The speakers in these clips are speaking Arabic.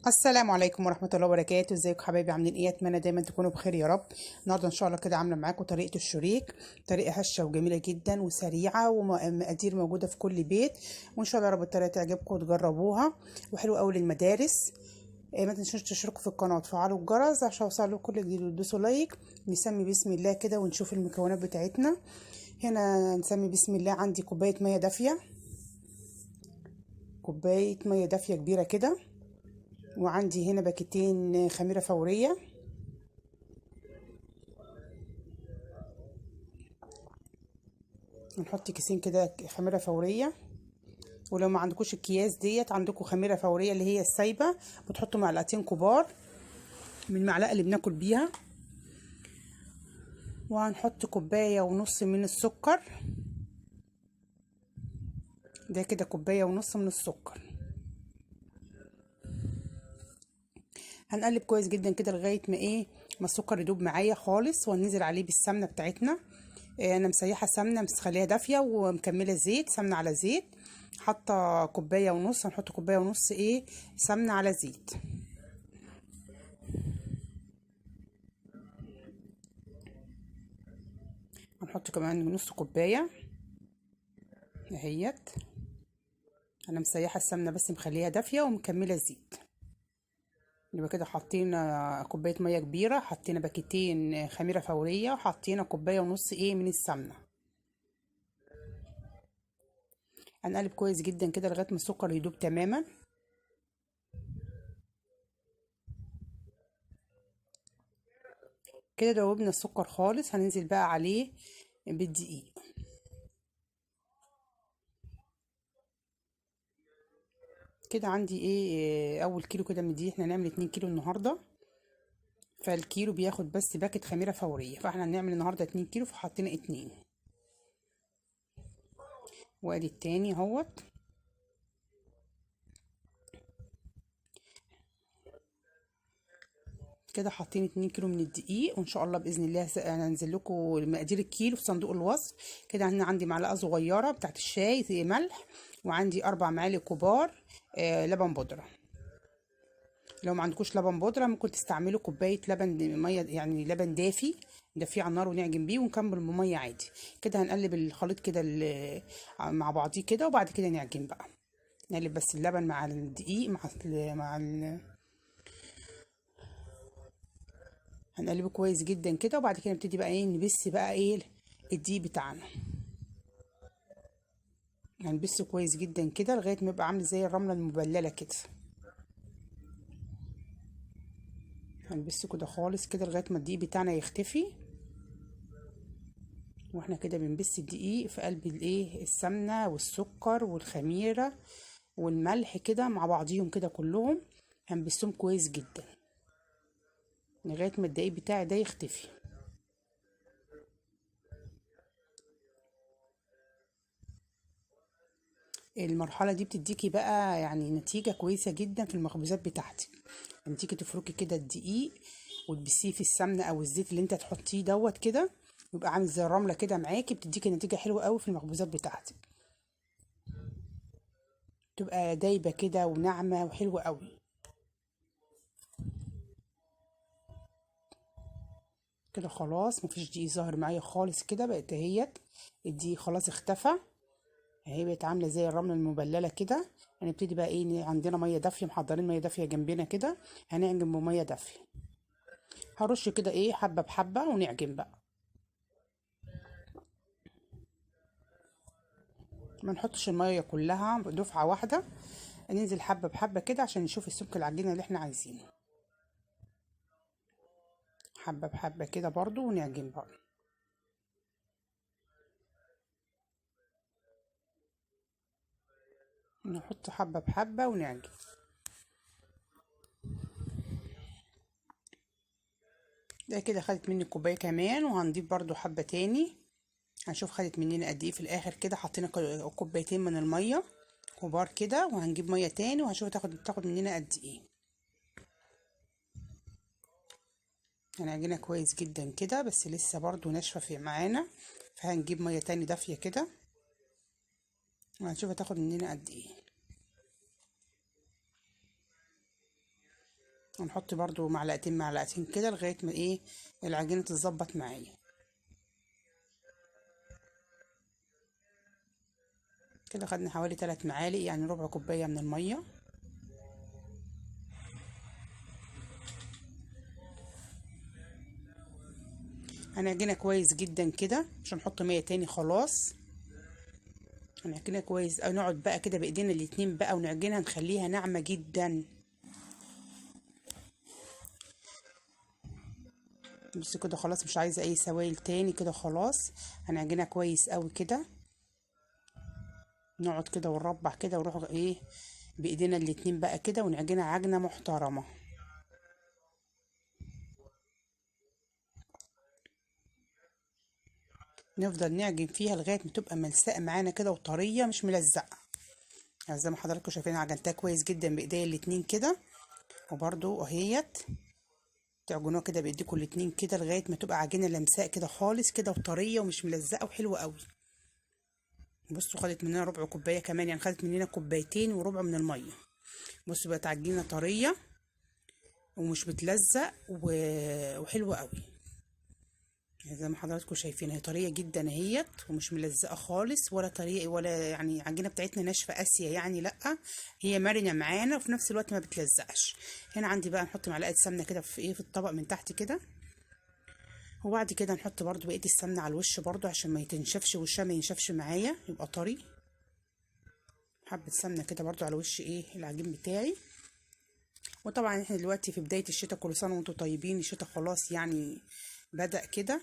السلام عليكم ورحمة الله وبركاته. ازيكم حبايبي؟ عاملين ايه؟ اتمنى دايما تكونوا بخير يا رب. النهارده ان شاء الله كده عامله معاكم طريقة الشريك، طريقة هشة وجميلة جدا وسريعة ومقادير موجودة في كل بيت، وان شاء الله يا رب الطريقة تعجبكم وتجربوها، وحلوة قوي للمدارس. ما تنسوش تشتركوا في القناة وتفعلوا الجرس عشان يوصلوا كل جديد، وتدوسوا لايك. نسمي بسم الله كده ونشوف المكونات بتاعتنا. هنا نسمي بسم الله. عندي كوباية مية دافية، كوباية مية دافية كبيرة كده، وعندي هنا باكيتين خميرة فورية، نحط كيسين كده خميرة فورية. ولو ما عندكوش الكياس ديت، عندكم خميرة فورية اللي هي السايبة، بتحطوا معلقتين كبار من المعلقة اللي بناكل بيها. وهنحط كوباية ونص من السكر، ده كده كوباية ونص من السكر. هنقلب كويس جدا كده لغاية ما السكر يدوب معايا خالص، وهننزل عليه بالسمنة بتاعتنا. انا مسيحة سمنة مخليها دافية ومكملة زيت، سمنة على زيت. حاطة كوباية ونص، هنحط كوباية ونص سمنة على زيت. هنحط كمان نص كوباية اهيت. انا مسيحة السمنة بس مخليها دافية ومكملة زيت. يبقى كده حطينا كوباية مية كبيرة، حطينا باكيتين خميرة فورية، وحطينا كوباية ونص من السمنة. هنقلب كويس جدا كده لغاية ما السكر يدوب تماما. كده دوبنا السكر خالص، هننزل بقى عليه بالدقيق. كده عندي اول كيلو كده من الدقيق. احنا هنعمل 2 كيلو النهارده، فالكيلو بياخد بس باكت خميره فوريه، فاحنا هنعمل النهارده 2 كيلو، فحطينا 2. وادي التاني اهوت. كده حاطين 2 كيلو من الدقيق، وان شاء الله باذن الله انا هنزل لكم مقادير الكيلو في صندوق الوصف. كده هنا عندي معلقه صغيره بتاعت الشاي زي ملح، وعندي 4 معالق كبار لبن بودره. لو ما عندكوش لبن بودره ممكن تستعملوا كوبايه لبن ميه، يعني لبن دافي ندفيه على النار ونعجن بيه ونكمل بميه عادي. كده هنقلب الخليط كده مع بعضيه كده، وبعد كده نعجن بقى. نقلب بس اللبن مع الدقيق هنقلبه كويس جدا كده، وبعد كده نبتدي بقى نبس بقى الدقيق بتاعنا. هنبسه كويس جدا كده لغايه ما يبقى عامل زي الرمله المبلله كده. هنبسه كده خالص كده لغايه ما الدقيق بتاعنا يختفي. واحنا كده بنبس الدقيق في قلب السمنه والسكر والخميره والملح كده مع بعضيهم كده كلهم، هنبسهم كويس جدا لغايه ما الدقيق بتاعي ده يختفي. المرحله دي بتديكي بقى يعني نتيجه كويسه جدا في المخبوزات بتاعتك. لما تيجي تفركي كده الدقيق وتبسيه في السمنه او الزيت اللي انت هتحطيه دوت كده، يبقى عامل زي الرمله كده معاكي، بتديكي نتيجه حلوه قوي في المخبوزات بتاعتك. تبقى دايبه كده وناعمه وحلوه قوي. كده خلاص مفيش دقيق ظاهر معايا خالص، كده بقت اهيت. الدقيق خلاص اختفى، اهي بقت عامله زي الرمله المبلله كده. هنبتدي بقى عندنا ميه دافيه، محضرين ميه دافيه جنبنا كده، هنعجن بميه دافيه. هرش كده حبه بحبه ونعجن بقى. ما نحطش الميه كلها دفعه واحده، ننزل حبه بحبه كده عشان نشوف السمك العجينه اللي احنا عايزينه. حبه بحبه كده برضو ونعجن بقى. نحط حبه بحبه ونعجن. ده كده خدت مني كوبايه كمان، وهنضيف برضو حبه تاني. هنشوف خدت مننا قد ايه في الاخر. كده حطينا كوبايتين من الميه كبار كده، وهنجيب ميه تاني وهنشوف تاخد مننا قد ايه. هنعجنها كويس جدا كده، بس لسه برضو ناشفه في معانا، فهنجيب ميه تاني دافيه كده وهنشوف تاخد مننا قد ايه. ونحط برضو معلقتين معلقتين كده لغايه ما ايه العجينه تتظبط معايا. كده خدنا حوالي 3 معالق، يعني ربع كوبايه من الميه. هنعجنها كويس جدا كده، مش هنحط ميه تاني خلاص. هنعجنها كويس او نقعد بقى كده بايدينا الاتنين بقى ونعجنها نخليها ناعمه جدا. بص كده خلاص، مش عايزه اي سوائل تاني كده خلاص. هنعجنها كويس قوي كده. نقعد كده ونربع كده ونروح ايه بايدينا الاتنين بقى كده ونعجنها عجنه محترمه. نفضل نعجن فيها لغايه ما تبقى ملساءه معانا كده وطريه مش ملزقه. يعني زي ما حضراتكم شايفين عجنتها كويس جدا بايديا الاتنين كده. وبرده اهيت تعجنوها كده بايديكم الاتنين كده لغايه ما تبقى عجينه لمساء كده خالص كده وطريه ومش ملزقه وحلوه قوي. بصوا خدت مننا ربع كوبايه كمان، يعني خدت مننا كوبايتين وربع من الميه. بصوا بقت عجينه طريه ومش بتلزق وحلوه قوي. يعني زي ما حضراتكم شايفين هي طريه جدا اهيت ومش ملزقه خالص ولا طريه ولا يعني العجينه بتاعتنا ناشفه قاسيه يعني لا، هي مرنه معانا وفي نفس الوقت ما بتلزقش. هنا عندي بقى نحط معلقه سمنه كده في ايه في الطبق من تحت كده. وبعد كده نحط برضو بقيه السمنه على الوش برضو عشان ما يتنشفش وشها ما ينشفش معايا يبقى طري. حبه سمنه كده برضو على وش ايه العجين بتاعي. وطبعا احنا دلوقتي في بدايه الشتاء، كل سنه وانتم طيبين، الشتاء خلاص يعني بدأ كده.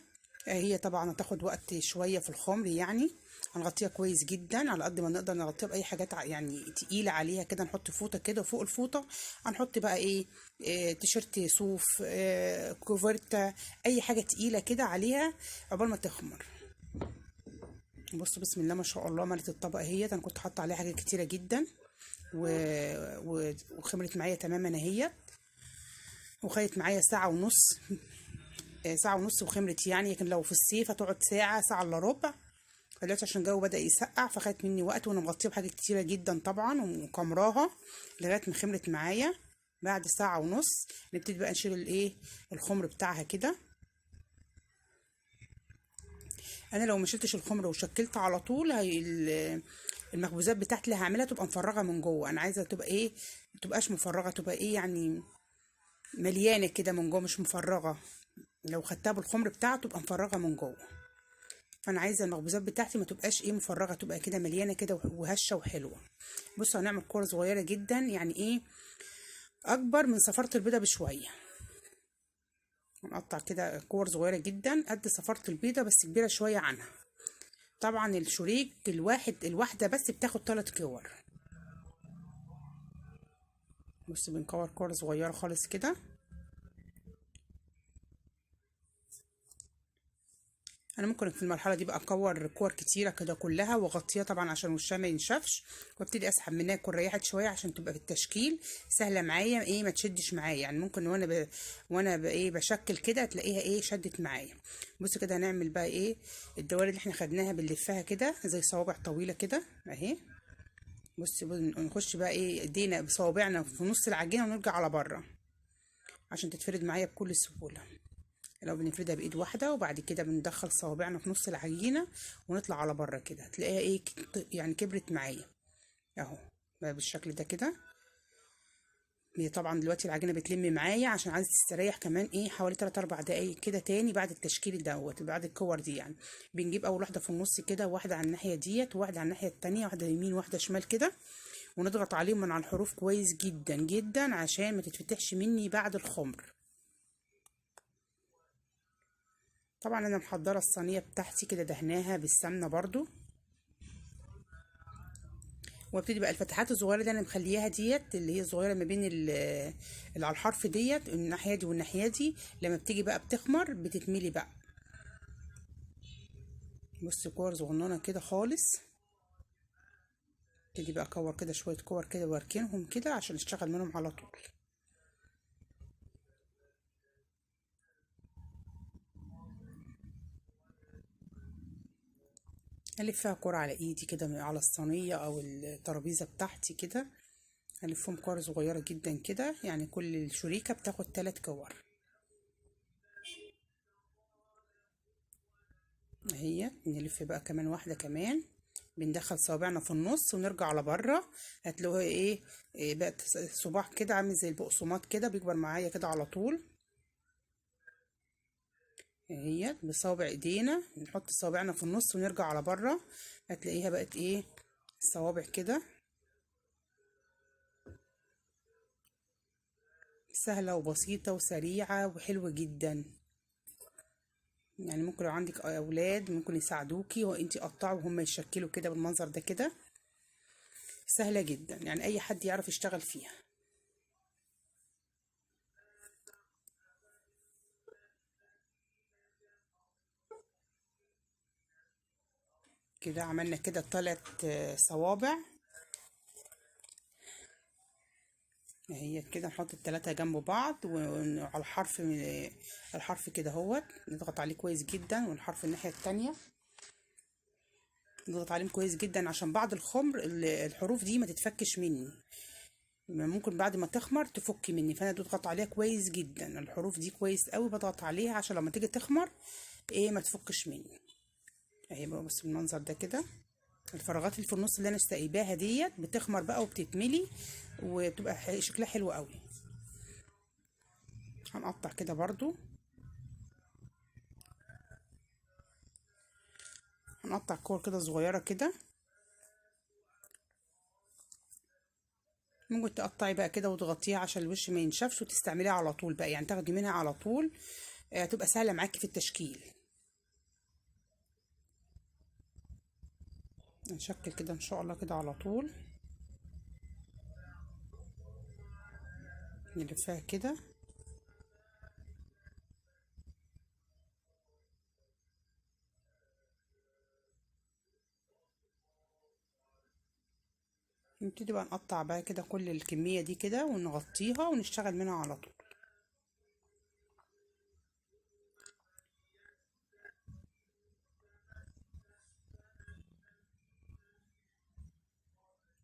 هي طبعا هتاخد وقت شويه في الخمر يعني. هنغطيها كويس جدا على قد ما نقدر نغطيها باي حاجات يعني تقيله عليها كده. نحط فوطه كده وفوق الفوطه هنحط بقى تيشرت صوف، كوفرتا، اي حاجه تقيله كده عليها عقبال ما تخمر. بصوا بسم الله ما شاء الله ملت الطبق اهيت. انا كنت حاطه عليها حاجات كتيره جدا وخمرت معايا تماما اهيت. وخدت معايا ساعه ونص. ساعة ونص وخمرت يعني، لكن لو في الصيف هتقعد ساعة ساعة الا ربع. دلوقتي عشان الجو بدأ يسقع فخدت مني وقت، وانا مغطيه بحاجات كتيرة جدا طبعا وكمراها لغاية ما خمرت معايا. بعد ساعة ونص نبتدي بقى نشيل الخمر بتاعها كده. انا لو ما شلتش الخمر وشكلت على طول المخبوزات بتاعتي اللي هعملها تبقى مفرغة من جوه. انا عايزة تبقى ما تبقاش مفرغة، تبقى يعني مليانة كده من جوه مش مفرغة. لو خدتها بالخمر بتاعها تبقى مفرغة من جوه. فانا عايزه المخبوزات بتاعتي ما تبقاش مفرغه، تبقى كده مليانه كده وهشه وحلوه. بصوا هنعمل كور صغيره جدا، يعني اكبر من صفاره البيضه بشويه. هنقطع كده كور صغيره جدا قد صفاره البيضه بس كبيره شويه عنها. طبعا الشريك الواحده بس بتاخد 3 كور. بصوا بنكور كور صغيره خالص كده. انا ممكن في المرحله دي بقى اكور كور كتيره كده كلها واغطيها طبعا عشان وشها ما ينشفش. وابتدي اسحب منها كل ريحت شويه عشان تبقى في التشكيل سهله معايا، ما تشدش معايا يعني. ممكن وانا بشكل كده تلاقيها شدت معايا. بصوا كده هنعمل بقى الدوائر اللي احنا خدناها بنلفها كده زي صوابع طويله كده اهي. بصي نخش بقى ايدينا بصوابعنا في نص العجينه ونرجع على بره عشان تتفرد معايا بكل سهوله. لو بنفردها بايد واحده وبعد كده بندخل صوابعنا في نص العجينه ونطلع على بره كده هتلاقيها يعني كبرت معايا اهو بقى بالشكل ده كده. هي طبعا دلوقتي العجينه بتلم معايا عشان عايزه تستريح كمان حوالي 3 4 دقايق كده تاني بعد التشكيل دوت بعد الكور دي يعني. بنجيب اول واحده في النص كده، واحده على الناحيه ديت وواحده على الناحيه التانية، واحده يمين واحده شمال كده. ونضغط عليهم من على الحروف كويس جدا جدا عشان ما تتفتحش مني بعد الخمر. طبعا انا محضره الصينيه بتاعتي كده دهناها بالسمنه برضو. وابتدي بقى الفتحات الصغيره دي انا مخلياها ديت اللي هي صغيره ما بين اللي على الحرف ديت الناحيه دي والناحيه دي. لما بتيجي بقى بتخمر بتتملي بقى. بص كور صغننه كده خالص. ابتدي بقى اكور كده شويه كور كده واركنهم كده عشان اشتغل منهم على طول. الفها كرة على ايدي كده على الصينيه او الترابيزه بتاعتي كده هنلفهم كور صغيرة جدا كده، يعني كل شريكة بتاخد 3 كور اهي. نلف بقى كمان واحدة كمان، بندخل صوابعنا في النص ونرجع على بره. هتلاقوها إيه بقت صباع كده عامل زي البقسماط كده، بيكبر معايا كده على طول اهي. بصوابع ايدينا نحط صوابعنا في النص ونرجع على بره، هتلاقيها بقت ايه الصوابع كده. سهلة وبسيطة وسريعة وحلوة جدا. يعني ممكن لو عندك اولاد ممكن يساعدوكي وانتي قطعوا وهم يشكلوا كده بالمنظر ده كده. سهلة جدا، يعني اي حد يعرف يشتغل فيها. كده عملنا كده 3 صوابع اهي. كده نحط ال3 جنب بعض وعلى الحرف كده اهوت نضغط عليه كويس جدا، والحرف الناحية التانية نضغط عليهم كويس جدا عشان بعد الخمر الحروف دي ما تتفكش مني. ممكن بعد ما تخمر تفك مني، فانا بضغط عليها كويس جدا. الحروف دي كويس قوي بضغط عليها عشان لما تيجي تخمر ما تفكش مني اهي. بقى بص المنظر ده كده. الفراغات اللي في النص اللي انا سايباها ديت بتخمر بقى وبتتملي وبتبقى شكلها حلو قوي. هنقطع كده برضو، هنقطع كور كده صغيرة كده. ممكن تقطعي بقى كده وتغطيها عشان الوش ما ينشفش، وتستعمليها على طول بقى، يعني تاخدي منها على طول. هتبقى سهلة معاكي في التشكيل. نشكل كده ان شاء الله كده على طول، نلفها كده. نبتدي بقى نقطع بقى كده كل الكمية دي كده ونغطيها ونشتغل منها على طول.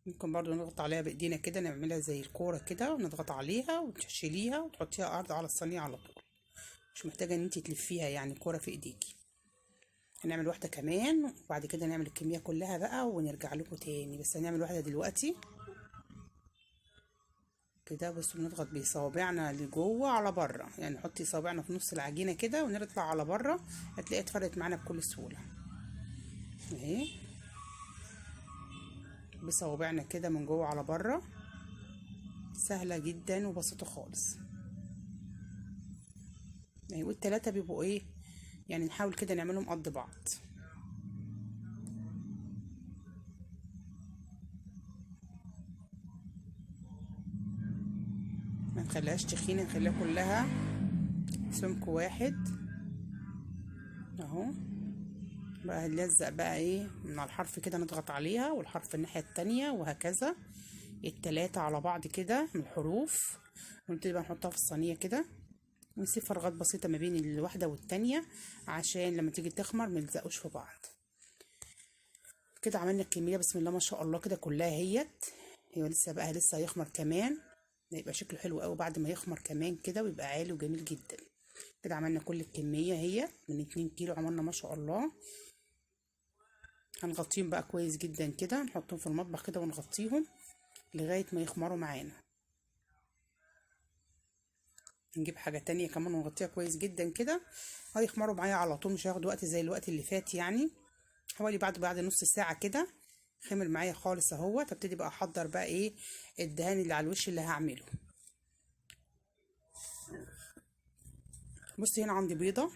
ممكن برضو نضغط عليها بايدينا كده، نعملها زي الكورة كده ونضغط عليها وتشيليها وتحطيها ارض على الصينية على طول. مش محتاجة ان انتي تلفيها يعني كورة في ايديكي. هنعمل واحدة كمان وبعد كده نعمل الكمية كلها بقى ونرجع لكم تاني، بس هنعمل واحدة دلوقتي كده. بصوا بنضغط بصوابعنا لجوه على بره، يعني نحط صوابعنا في نص العجينة كده ونطلع على بره، هتلاقيها اتفردت معانا بكل سهولة اهي. بصوابعنا كده من جوه على بره، سهلة جدا وبسيطة خالص اهي. والتلاتة بيبقوا يعني نحاول كده نعملهم قد بعض، ما نخليهاش تخينة، نخليها كلها سمك واحد اهو. بقى هنلزق بقى من على الحرف كده، نضغط عليها والحرف الناحية التانية وهكذا ال3 على بعض كده من الحروف. ونبتدي بقى نحطها في الصينية كده ونسيب فراغات بسيطة ما بين الواحدة والتانية عشان لما تيجي تخمر ملزقوش في بعض. كده عملنا الكمية بسم الله ما شاء الله كده كلها هيت. هي لسه هيخمر كمان، يبقى شكله حلو قوي بعد ما يخمر كمان كده ويبقى عالي وجميل جدا. كده عملنا كل الكمية هي من 2 كيلو، عملنا ما شاء الله. هنغطيهم بقى كويس جدا كده، نحطهم في المطبخ كده ونغطيهم لغاية ما يخمروا معانا. نجيب حاجة تانية كمان ونغطيها كويس جدا كده، هيخمروا معايا على طول، مش هياخدوا وقت زي الوقت اللي فات يعني. حوالي بعد نص ساعة كده خمر معايا خالص اهوت. ابتدي بقى احضر بقى الدهان اللي على الوش اللي هعمله. بصي هنا عندي بيضة،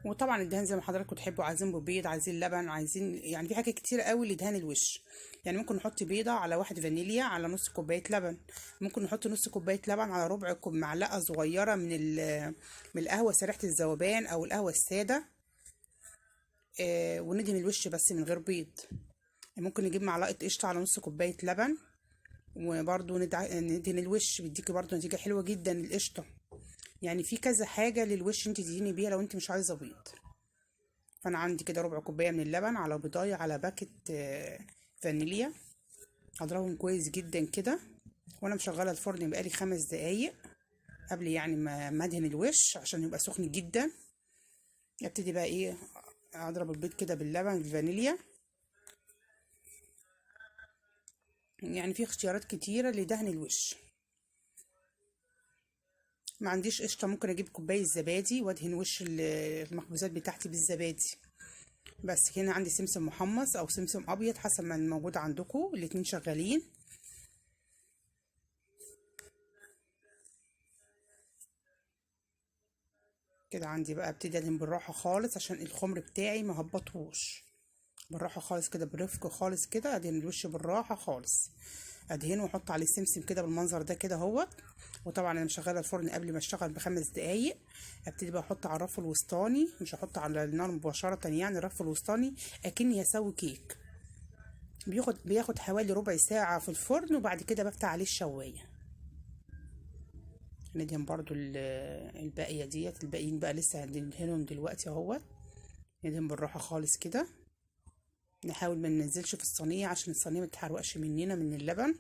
وطبعا الدهان زي ما حضراتكم تحبوا، عايزين ببيض عايزين لبن عايزين، يعني في حاجات كتير قوي لدهان الوش. يعني ممكن نحط بيضة على 1 فانيليا على نص كوباية لبن، ممكن نحط نص كوباية لبن على ربع معلقة صغيرة من القهوة سريحة الذوبان او القهوة السادة. وندهن الوش بس من غير بيض. ممكن نجيب معلقة قشطة على نص كوباية لبن، وبرضو ندهن الوش، بيديكي برضو نتيجة حلوة جدا القشطة. يعني في كذا حاجة للوش انت تدهني بيها لو انت مش عايزة بيض. فانا عندي كده ربع كوباية من اللبن على بيضاية على باكت فانيليا. هضربهم كويس جدا كده، وانا مشغله الفرن بقالي 5 دقايق قبل يعني ما ادهن الوش عشان يبقى سخن جدا. ابتدي بقى ايه، اضرب البيض كده باللبن بالفانيليا. يعني في اختيارات كتيره لدهن الوش. ما عنديش قشطه، ممكن اجيب كوبايه زبادي وادهن وش المخبوزات بتاعتي بالزبادي. بس هنا عندي سمسم محمص او سمسم ابيض حسب ما الموجود عندكم، الاتنين شغالين. كده عندي بقى ابتدي ادهن بالراحه خالص عشان الخمر بتاعي ما هبطهوش. بالراحه خالص كده، برفق خالص كده، ادهن الوش بالراحه خالص. ادهنه واحط عليه السمسم كده بالمنظر ده كده اهوت. وطبعا انا مشغله الفرن قبل ما اشتغل ب5 دقايق. ابتدي بقى احط على الرف الوسطاني، مش هحط على النار مباشره، يعني الرف الوسطاني اكني هسوي كيك. بياخد حوالي ربع ساعه في الفرن، وبعد كده بفتح عليه الشوايه. ندهن برضو الباقيه ديت، الباقيين بقى لسه هندهنهم دلوقتي اهوت. ندهن بالراحه خالص كده. نحاول ما ننزلش في الصينيه عشان الصينيه ما تتحرقش مننا من اللبن.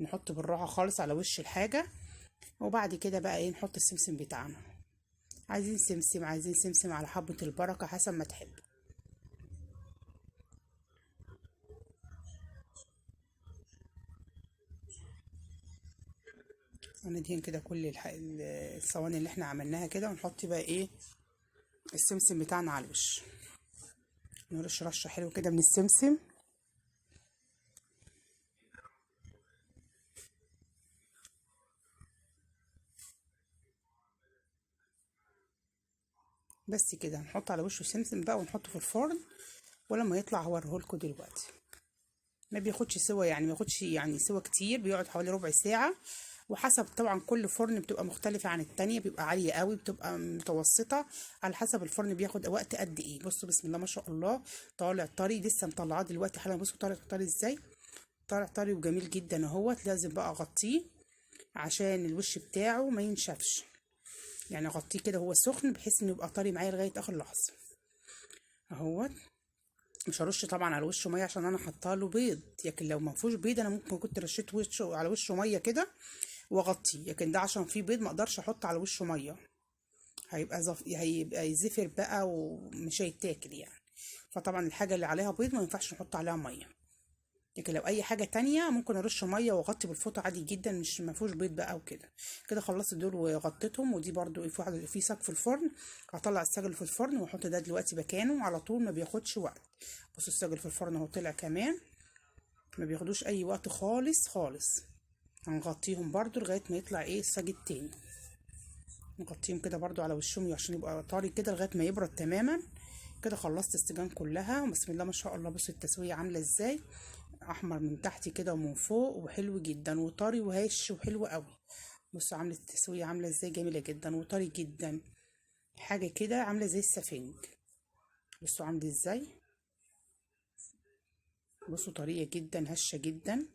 نحط بالراحه خالص على وش الحاجه. وبعد كده بقى ايه، نحط السمسم بتاعنا. عايزين سمسم، عايزين سمسم على حبة البركة حسب ما تحب. وندهن كده كل الصواني اللي احنا عملناها كده، ونحط بقى ايه السمسم بتاعنا على الوش. نرش رشة حلو كده من السمسم. بس كده هنحط على وشه سمسم بقى ونحطه في الفرن. ولما يطلع هوريهولكوا دلوقتي. ما بياخدش سوا، يعني ما ياخدش يعني سوا كتير، بيقعد حوالي ربع ساعة. وحسب طبعا كل فرن بتبقى مختلفة عن التانية، بيبقى عالية قوي بتبقى متوسطة. على حسب الفرن بياخد وقت قد ايه. بصوا بسم الله ما شاء الله، طالع طري لسه مطلعاه دلوقتي حالا. بصوا طالع طري ازاي، طالع طري وجميل جدا اهوت. لازم بقى اغطيه عشان الوش بتاعه ما ينشفش. يعني اغطيه كده هو سخن بحيث انه يبقى طري معايا لغاية اخر لحظة اهوت. مش هرش طبعا على وشه ميه عشان انا حاطه له بيض، لكن لو ما فيهوش بيض انا ممكن كنت رشيت وشه على وشه ميه كده واغطيه، لكن ده عشان فيه بيض ما اقدرش احط على وشه ميه. هيبقى يزفر بقى ومش هيتاكل يعني. فطبعا الحاجه اللي عليها بيض ما ينفعش نحط عليها ميه. لكن لو اي حاجه تانية ممكن ارش ميه واغطي بالفوطه عادي جدا، مش ما فيهوش بيض بقى وكده. كده خلصت دول وغطيتهم. ودي برضو في واحد في صاج في الفرن، هطلع الصاج اللي في الفرن واحط ده دلوقتي مكانه على طول، ما بياخدش وقت. بصوا الصاج اللي في الفرن اهو طلع كمان، ما بياخدوش اي وقت خالص خالص. هنغطيهم برضو لغايه ما يطلع ايه الصاج التاني. نغطيهم كده برضو على وشهم عشان يبقى طري كده لغايه ما يبرد تماما. كده خلصت السجان كلها. بسم الله ما شاء الله، بصوا التسويه عامله ازاي، احمر من تحت كده ومن فوق وحلو جدا وطري وهش وحلو قوي. بصوا عامله التسويه عامله ازاي، جميله جدا وطري جدا، حاجه كده عامله زي السفنج. بصوا عامله ازاي، بصوا طريه جدا هشه جدا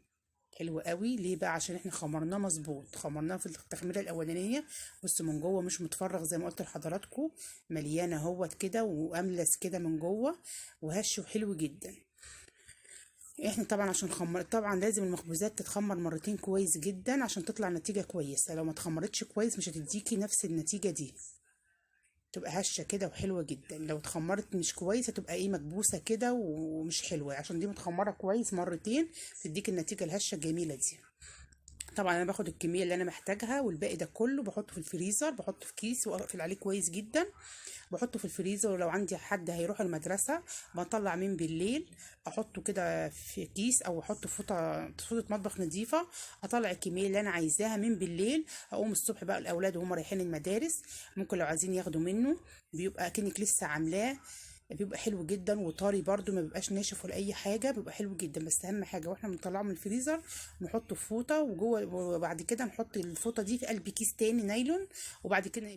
حلوة قوي. ليه بقى؟ عشان احنا خمرناه مظبوط، خمرناه في التخميره الاولانيه. بص من جوه مش متفرغ زي ما قلت لحضراتكم، مليانه اهوت كده واملس كده من جوه وهش وحلو جدا. احنا طبعا عشان طبعا لازم المخبوزات تتخمر مرتين كويس جدا عشان تطلع نتيجه كويسه. لو ما اتخمرتش كويس مش هتديكي نفس النتيجه دي، تبقى هشه كده وحلوه جدا. لو اتخمرت مش كويس هتبقى ايه مكبوسه كده ومش حلوه. عشان دي متخمره كويس مرتين بتديك النتيجه الهشه الجميله دي. طبعا انا باخد الكميه اللي انا محتاجها، والباقي ده كله بحطه في الفريزر، بحطه في كيس واقفل عليه كويس جدا. بحطه في الفريزر، ولو عندي حد هيروح المدرسه بطلع من بالليل احطه كده في كيس، او احطه في فوطه مطبخ نظيفه. اطلع الكميه اللي انا عايزاها من بالليل، اقوم الصبح بقى الاولاد وهم رايحين المدارس ممكن لو عايزين ياخدوا منه، بيبقى كأنك لسه عاملاه. بيبقى حلو جدا وطري برده، ما بيبقاش ناشف ولا اي حاجه، بيبقى حلو جدا. بس اهم حاجه واحنا بنطلعه من الفريزر نحطه في فوطه، وجوه وبعد كده نحط الفوطه دي في قلب كيس تاني نايلون، وبعد كده